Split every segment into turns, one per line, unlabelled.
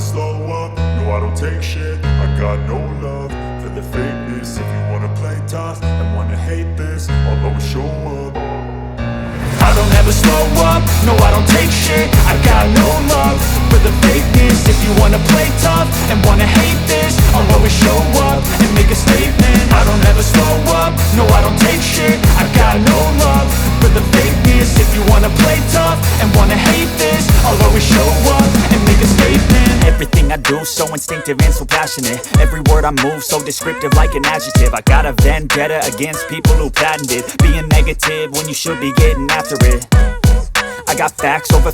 slow up, no I don't take shit. I got no love for the fakeness. If you wanna play tough and wanna hate this, I'll always show up. I don't ever slow up, no I don't take shit. I got no love for the fakeness. If you wanna play tough and wanna hate this, I'll always show up and make a statement. I don't ever slow up, no I don't take shit. I got no love for the fakeness. If you wanna play tough and wanna hate this, I'll always show up and make a statement.
Everything I do so instinctive and so passionate. Every word I move so descriptive like an adjective. I got a vendetta against people who patented being negative when you should be getting after it. I got facts over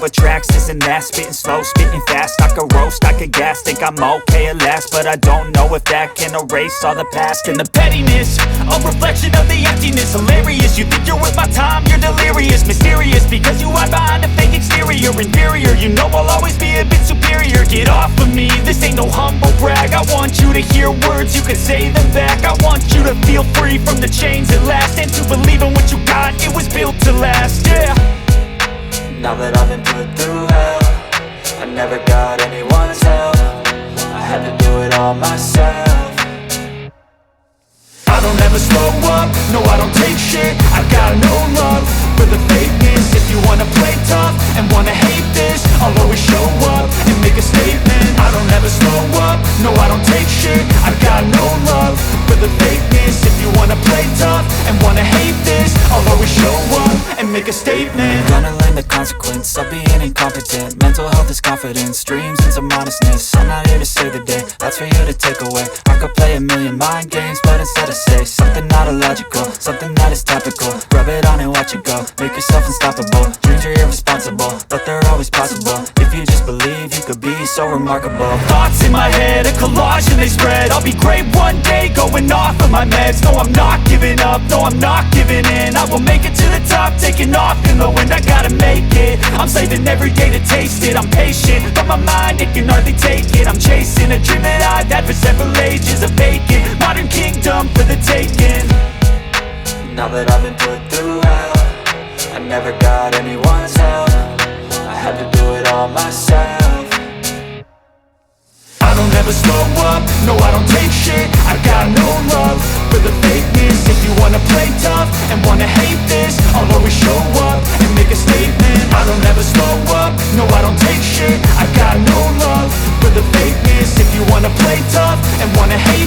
tracks, this and that. Spitting slow, spitting fast, I could roast, I could gas. Think I'm okay at last, but I don't know if that can erase all the past. And the pettiness, a reflection of the emptiness. Hilarious, you think you're worth my time, you're delirious. Mysterious, because you hide behind a fake exterior. Inferior, you know I'll always be a bit superior. Get off of me, this ain't no humble brag. I want you to hear words, you can say them back. I want you to feel free from the chains at last, and to believe in what you got, it was built to last, yeah.
Now that I've been put through hell, I never got anyone's help. I had to do it all myself.
I don't ever slow up, no I don't take shit. I got no love for the fakeness. If you wanna play tough and wanna hate this, I'll always show up and make a statement. I don't ever slow up, no I don't take shit. I got no love for the fakeness. If you wanna play tough and wanna hate this, I'll always show up and make a statement.
Gonna learn the consequence of being incompetent. Mental health is confidence, dreams and some honestness. I'm not here to save the day, that's for you to take away. I could play a million mind games, but instead I say something not illogical, something that is topical. Rub it on and watch it go, make yourself unstoppable. Dreams are irresponsible, but they're always possible. If you just believe, you could be so remarkable.
Thoughts in my head, a collage and they spread. I'll be great one day, going off of my meds. No, I'm not giving up, no, I'm not giving in. I will make it to the top, taking off in the wind. I gotta make it, I'm saving every day to taste it. I'm patient, but my mind, it can hardly take it. I'm chasing a dream that I've had for several ages. A vacant, modern kingdom for the taking.
Now that I've been put through hell, I never got anyone's help. I had to do it all myself.
I don't ever slow up, no I don't take shit. I got no love for the fakeness. If you wanna play tough and wanna hate this, I'll always show up and make a statement. I don't ever slow up, no I don't take shit. I got no love for the fakeness. If you wanna play tough and wanna hate